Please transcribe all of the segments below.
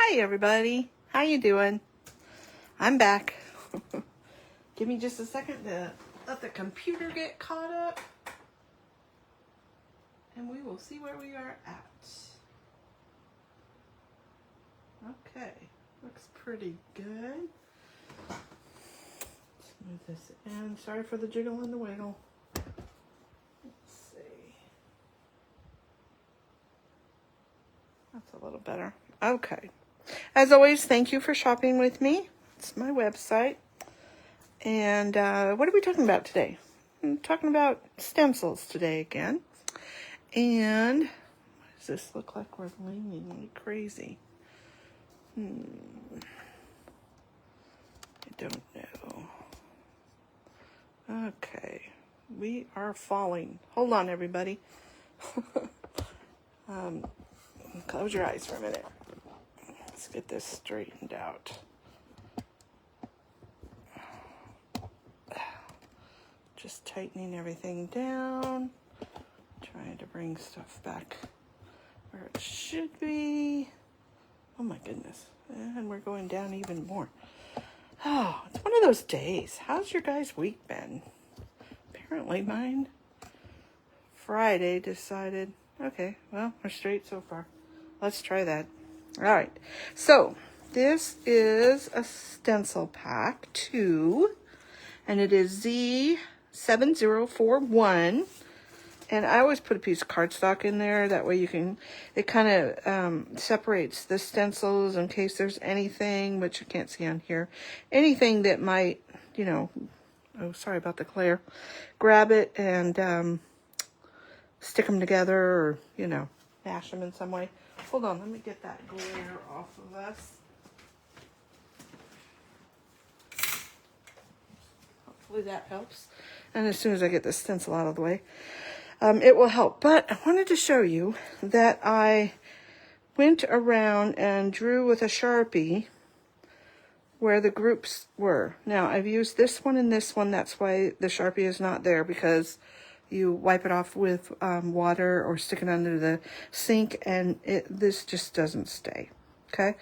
Hi everybody, how you doing? I'm back. Give me just a second to let the computer get caught up and we will see where we are at. Okay, looks pretty good. Let's move this in. Sorry for the jiggle and the wiggle. Let's see. That's a little better. Okay. As always, thank you for shopping with me. It's my website. And what are we talking about today? I'm talking about stencils today again. And what does this look like? We're leaning like crazy. I don't know. Okay. We are falling. Hold on, everybody. Close your eyes for a minute. Let's get this straightened out. Just tightening everything down. Trying to bring stuff back where it should be. Oh my goodness. And we're going down even more. Oh, it's one of those days. How's your guys' week been? Apparently mine. Friday decided, okay, well, we're straight so far. Let's try that. All right. So this is a stencil pack 2, and it is Z7041. And I always put a piece of cardstock in there. That way you can, it kind of separates the stencils in case there's anything, which you can't see on here, anything that might, you know, oh, sorry about the glare, grab it and stick them together or, you know, mash them in some way. Hold on, let me get that glare off of us. Hopefully that helps. And as soon as I get the stencil out of the way, it will help. But I wanted to show you that I went around and drew with a Sharpie where the groups were. Now, I've used this one and this one. That's why the Sharpie is not there, because you wipe it off with water or stick it under the sink and this just doesn't stay. Okay?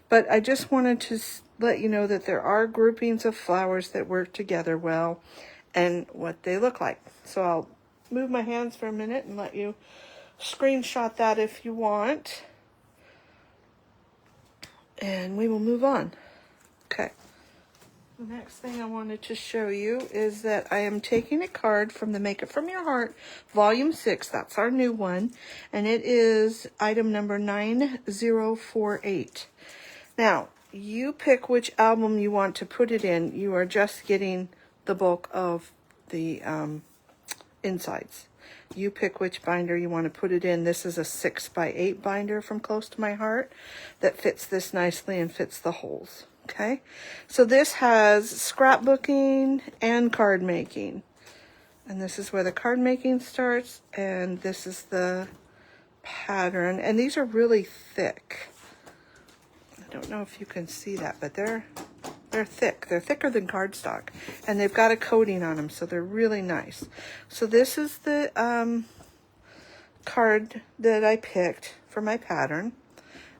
But I just wanted to let you know that there are groupings of flowers that work together well and what they look like. So I'll move my hands for a minute and let you screenshot that if you want. And we will move on. Okay. The next thing I wanted to show you is that I am taking a card from the Make It From Your Heart, Volume 6. That's our new one. And it is item number 9048. Now, you pick which album you want to put it in. You are just getting the bulk of the insides. You pick which binder you want to put it in. This is a 6x8 binder from Close to My Heart that fits this nicely and fits the holes. Okay, so this has scrapbooking and card making. And this is where the card making starts, and this is the pattern. And these are really thick. I don't know if you can see that, but they're thick. They're thicker than cardstock, and they've got a coating on them, so they're really nice. So this is the card that I picked for my pattern.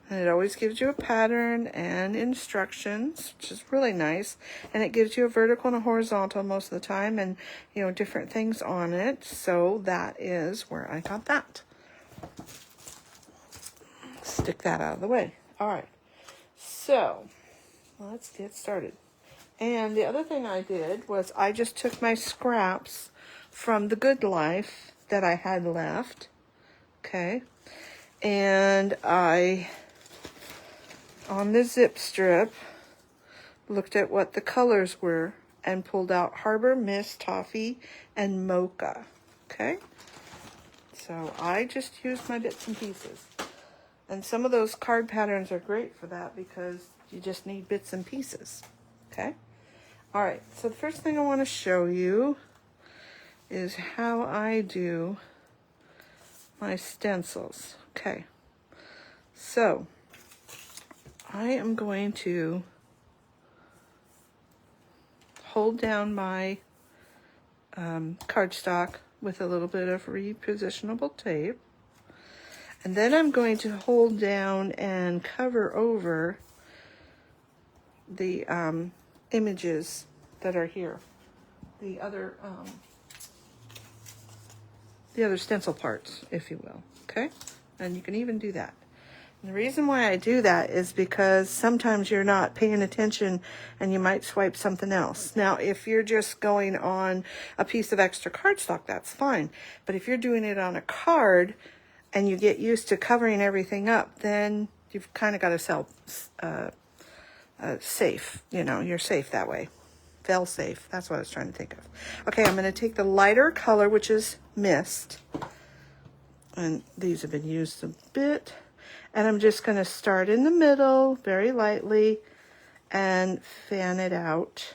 And it always gives you a pattern and instructions, which is really nice. And it gives you a vertical and a horizontal most of the time, and, you know, different things on it. So that is where I got that. Stick that out of the way. All right. So let's get started. And the other thing I did was I just took my scraps from the Good Life that I had left. Okay. And I, on the zip strip, looked at what the colors were and pulled out Harbor Mist, Toffee, and Mocha. Okay? So I just used my bits and pieces. And some of those card patterns are great for that because you just need bits and pieces. Okay? All right. So the first thing I want to show you is how I do my stencils. Okay. So I am going to hold down my cardstock with a little bit of repositionable tape. And then I'm going to hold down and cover over the images that are here. The other stencil parts, if you will, okay? And you can even do that. And the reason why I do that is because sometimes you're not paying attention and you might swipe something else. Now, if you're just going on a piece of extra cardstock, that's fine. But if you're doing it on a card and you get used to covering everything up, then you've kind of got to sell safe. You know, you're safe that way. Fail safe. That's what I was trying to think of. Okay, I'm going to take the lighter color, which is Mist. And these have been used a bit. And I'm just going to start in the middle very lightly and fan it out.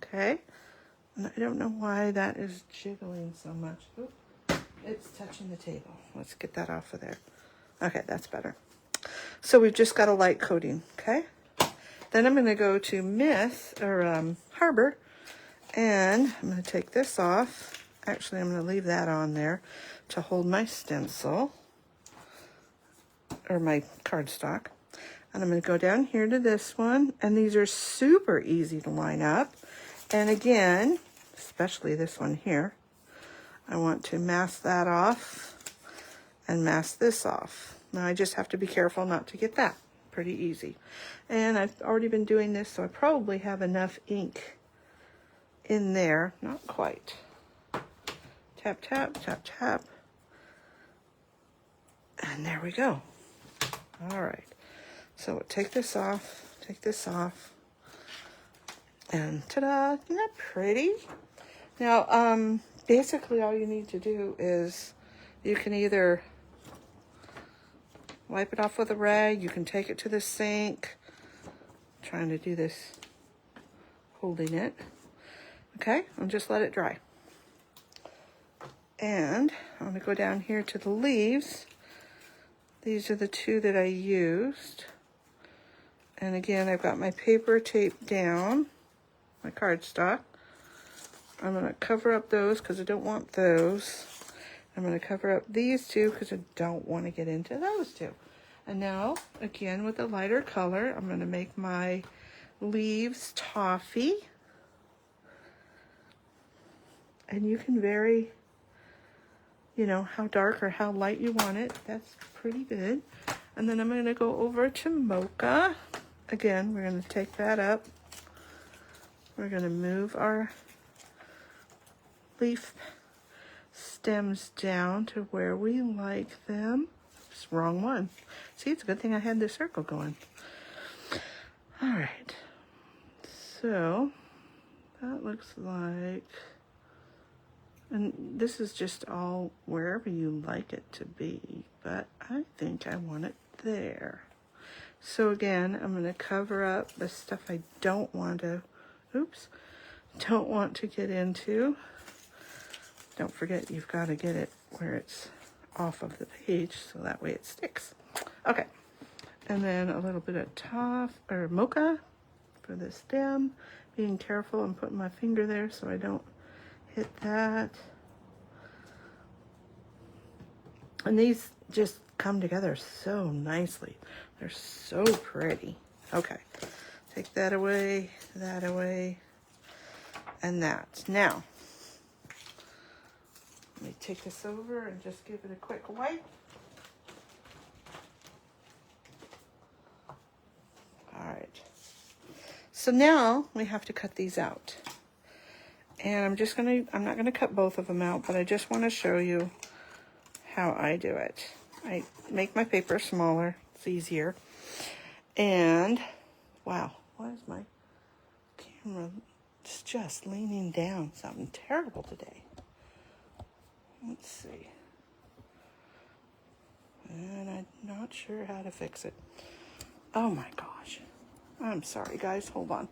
Okay? And I don't know why that is jiggling so much. Oop, it's touching the table. Let's get that off of there. Okay, that's better. So we've just got a light coating, okay? Then I'm going to go to Harbor, and I'm going to take this off. Actually, I'm going to leave that on there to hold my stencil, or my cardstock. And I'm going to go down here to this one, and these are super easy to line up. And again, especially this one here, I want to mask that off and mask this off. Now I just have to be careful not to get that. Pretty easy. And I've already been doing this, so I probably have enough ink in there. Not quite. Tap, tap, tap, tap. And there we go. All right. So take this off, and ta-da, isn't that pretty? Now, basically all you need to do is you can either wipe it off with a rag, you can take it to the sink. I'm trying to do this holding it. Okay, and just let it dry. And I'm going to go down here to the leaves. These are the two that I used. And again, I've got my paper taped down, my cardstock. I'm going to cover up those because I don't want those. I'm going to cover up these two because I don't want to get into those two. And now, again, with the lighter color, I'm going to make my leaves toffee. And you can vary, you know, how dark or how light you want it. That's pretty good. And then I'm going to go over to mocha. Again, we're going to take that up. We're going to move our leaf stems down to where we like them. Oops, wrong one. See, it's a good thing I had this circle going. All right. So that looks like, and this is just all wherever you like it to be, but I think I want it there. So again, I'm going to cover up the stuff I don't want to get into. Don't forget, you've got to get it where it's off of the page so that way it sticks. Okay, and then a little bit of mocha for the stem. Being careful and putting my finger there so I don't hit that. And these just come together so nicely. They're so pretty. Okay, take that away, and that. Now, let me take this over and just give it a quick wipe. All right. So now we have to cut these out. And I'm not gonna cut both of them out, but I just want to show you how I do it. I make my paper smaller, it's easier. And wow, why is my camera just leaning down? Something terrible today. Let's see. And I'm not sure how to fix it. Oh my gosh. I'm sorry guys, hold on.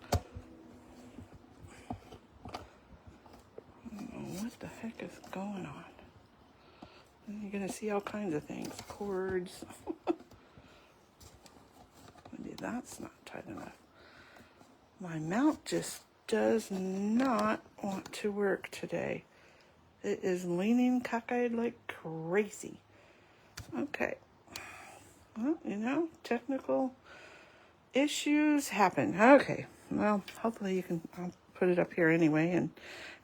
What the heck is going on? You're going to see all kinds of things. Cords. Maybe that's not tight enough. My mount just does not want to work today. It is leaning cockeyed like crazy. Okay. Well, you know, technical issues happen. Okay. Well, hopefully you can, I'll put it up here anyway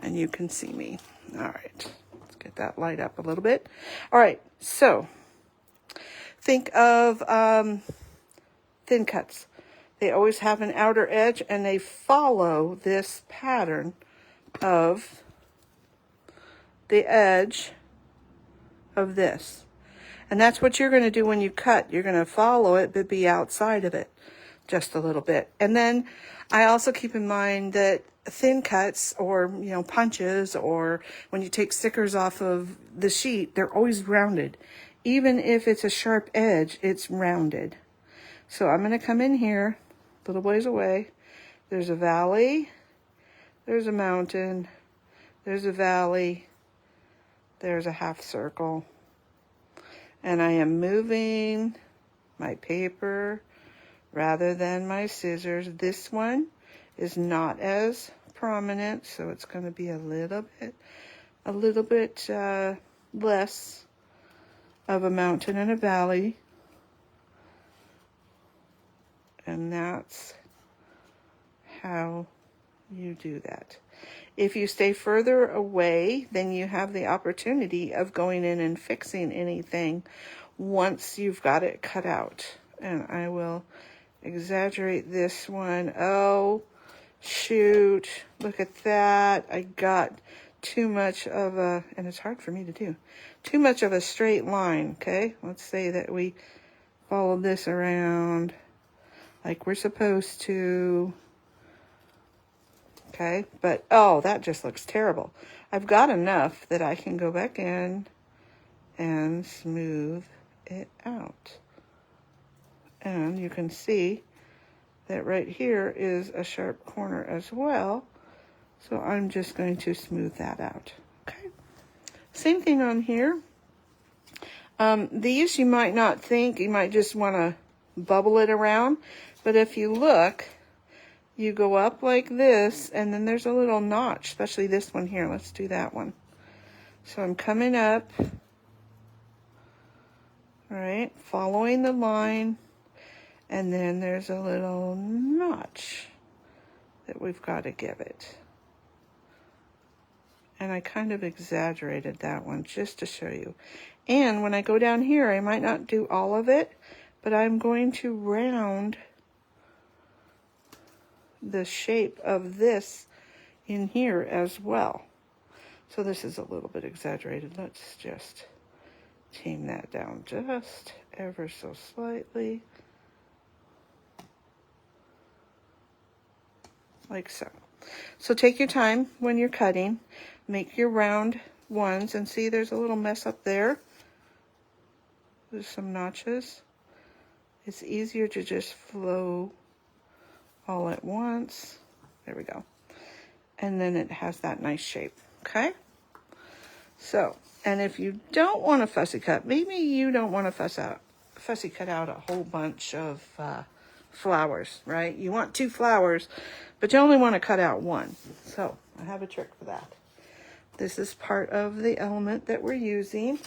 and you can see me. All right. Let's get that light up a little bit. All right. So think of thin cuts. They always have an outer edge and they follow this pattern of the edge of this. And that's what you're going to do when you cut. You're going to follow it, but be outside of it just a little bit. And then I also keep in mind that thin cuts or, you know, punches, or when you take stickers off of the sheet, they're always rounded. Even if it's a sharp edge, it's rounded. So I'm going to come in here, a little ways away. There's a valley. There's a mountain. There's a valley. There's a half circle. And I am moving my paper rather than my scissors. This one is not as prominent, so it's going to be a little bit less of a mountain and a valley. And that's how you do that. If you stay further away, then you have the opportunity of going in and fixing anything once you've got it cut out. And I will exaggerate this one. Oh, shoot. Look at that. I got too much of a, and it's hard for me to do, too much of a straight line, okay? Let's say that we follow this around like we're supposed to. Okay, but oh, that just looks terrible. I've got enough that I can go back in and smooth it out. And you can see that right here is a sharp corner as well. So I'm just going to smooth that out. Okay, same thing on here. These you might not think, you might just want to bubble it around. But if you look, you go up like this, and then there's a little notch, especially this one here. Let's do that one. So I'm coming up, all right, following the line, and then there's a little notch that we've got to give it. And I kind of exaggerated that one just to show you. And when I go down here, I might not do all of it, but I'm going to round the shape of this in here as well. So this is a little bit exaggerated. Let's just tame that down just ever so slightly. Like so. So take your time when you're cutting. Make your round ones, and see there's a little mess up there. There's some notches. It's easier to just flow all at once. There we go. And then it has that nice shape, okay? So, and if you don't want a fussy cut, maybe you don't want to fussy cut out a whole bunch of flowers, right? You want 2 flowers, but you only want to cut out 1. So, I have a trick for that. This is part of the element that we're using.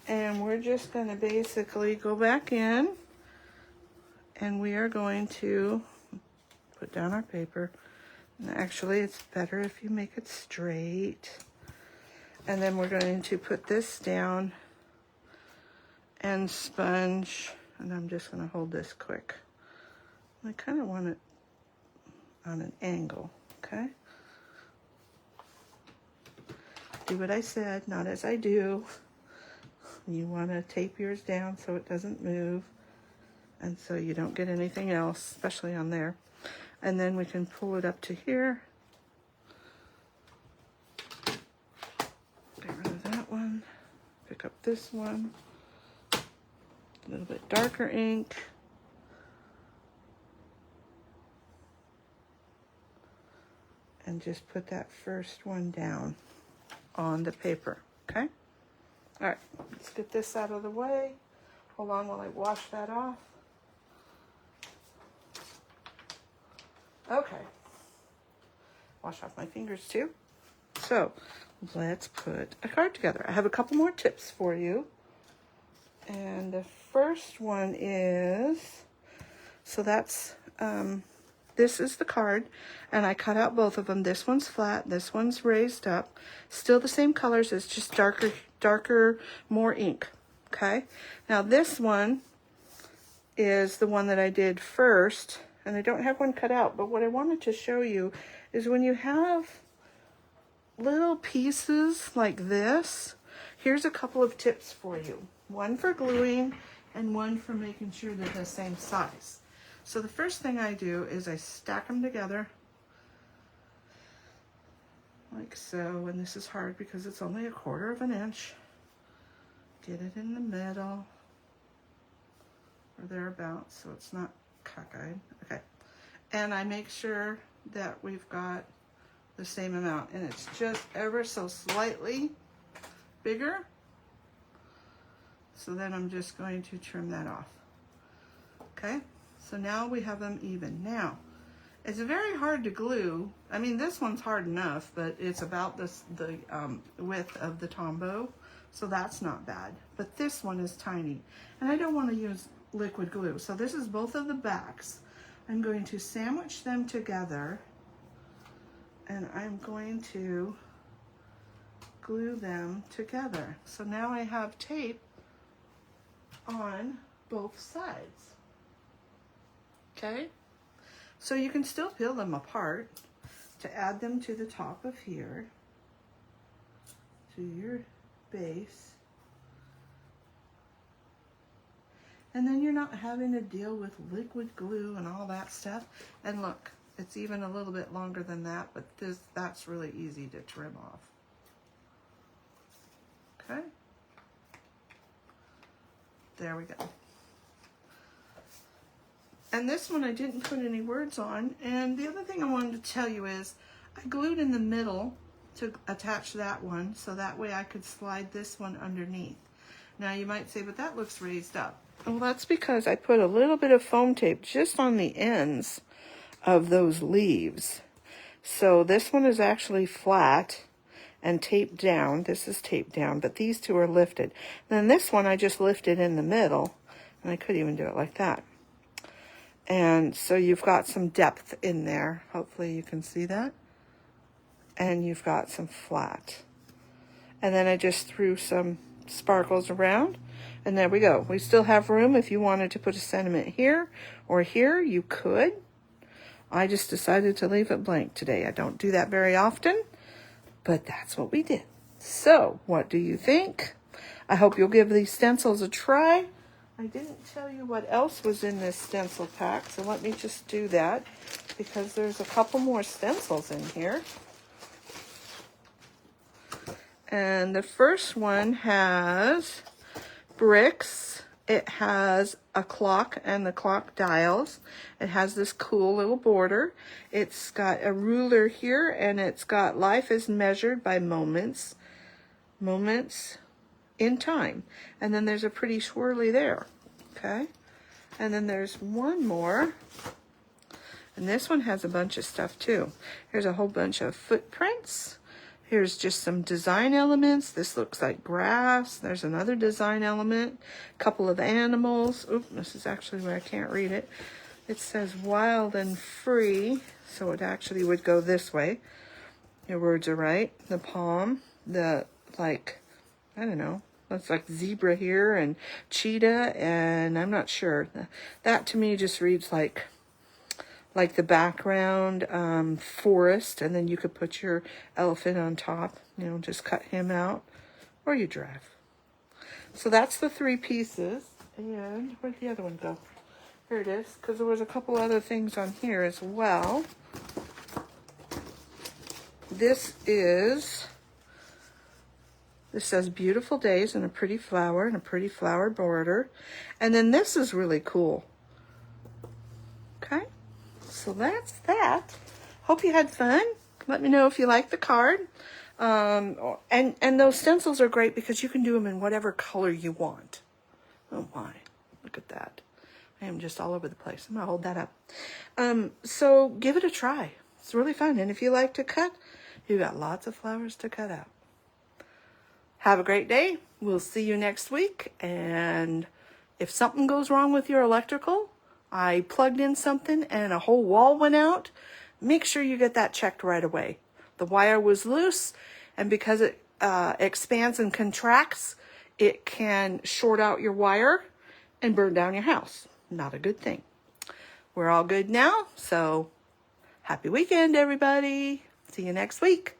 And we're just going to basically go back in, and we are going to put down our paper. And actually, it's better if you make it straight. And then we're going to put this down and sponge. And I'm just going to hold this quick. I kind of want it on an angle, okay? Do what I said, not as I do. You want to tape yours down so it doesn't move. And so you don't get anything else, especially on there. And then we can pull it up to here. Get rid of that one. Pick up this one. A little bit darker ink. And just put that first one down on the paper, okay? All right, let's get this out of the way. Hold on while I wash that off. Okay. Wash off my fingers too. So let's put a card together. I have a couple more tips for you. And the first one is, so that's, this is the card, and I cut out both of them. This one's flat, this one's raised up. Still the same colors, it's just darker, more ink, okay? Now this one is the one that I did first, and I don't have one cut out, but what I wanted to show you is when you have little pieces like this, here's a couple of tips for you. One for gluing and one for making sure they're the same size. So the first thing I do is I stack them together like so, and this is hard because it's only 1/4 of an inch. Get it in the middle or thereabouts so it's not cockeyed. Okay, and I make sure that we've got the same amount, and it's just ever so slightly bigger. So then I'm just going to trim that off. Okay, so now we have them even. Now, it's very hard to glue. I mean, this one's hard enough, but it's about the width of the Tombow, so that's not bad. But this one is tiny, and I don't want to use liquid glue. So this is both of the backs. I'm going to sandwich them together, and I'm going to glue them together. So now I have tape on both sides. Okay, so you can still peel them apart to add them to the top of here, to your base. And then you're not having to deal with liquid glue and all that stuff. And look, it's even a little bit longer than that, but that's really easy to trim off. Okay. There we go. And this one I didn't put any words on. And the other thing I wanted to tell you is I glued in the middle to attach that one, so that way I could slide this one underneath. Now you might say, but that looks raised up. Well, that's because I put a little bit of foam tape just on the ends of those leaves. So this one is actually flat and taped down. This is taped down, but these two are lifted. Then this one I just lifted in the middle, and I could even do it like that. And so you've got some depth in there. Hopefully you can see that. And you've got some flat. And then I just threw some sparkles around, and there we go. We still have room. If you wanted to put a sentiment here or here, you could. I just decided to leave it blank today. I don't do that very often, but that's what we did. So what do you think? I hope you'll give these stencils a try. I didn't tell you what else was in this stencil pack, so let me just do that, because there's a couple more stencils in here. And the first one has bricks. It has a clock and the clock dials. It has this cool little border. It's got a ruler here, and it's got life is measured by moments in time. And then there's a pretty swirly there. Okay. And then there's one more. And this one has a bunch of stuff too. Here's a whole bunch of footprints. Here's just some design elements. This looks like grass. There's another design element. A couple of animals. Oop, this is actually where I can't read it. It says wild and free. So it actually would go this way. Your words are right. The palm. The, like, I don't know. Looks like zebra here and cheetah. And I'm not sure. That to me just reads like the background forest, and then you could put your elephant on top, you know, just cut him out, or you giraffe. So that's the 3 pieces. And where'd the other one go? Here it is, because there was a couple other things on here as well. This says beautiful days and a pretty flower and a pretty flower border. And then this is really cool. Okay. So that's that. Hope you had fun. Let me know if you like the card. And those stencils are great because you can do them in whatever color you want. Oh my, look at that. I am just all over the place. I'm gonna hold that up. So give it a try. It's really fun. And if you like to cut, you got lots of flowers to cut out. Have a great day. we'll see you next week. And if something goes wrong with your electrical, I plugged in something and a whole wall went out, make sure you get that checked right away. The wire was loose, and because it expands and contracts, it can short out your wire and burn down your house. Not a good thing. We're all good now, so happy weekend, everybody. See you next week.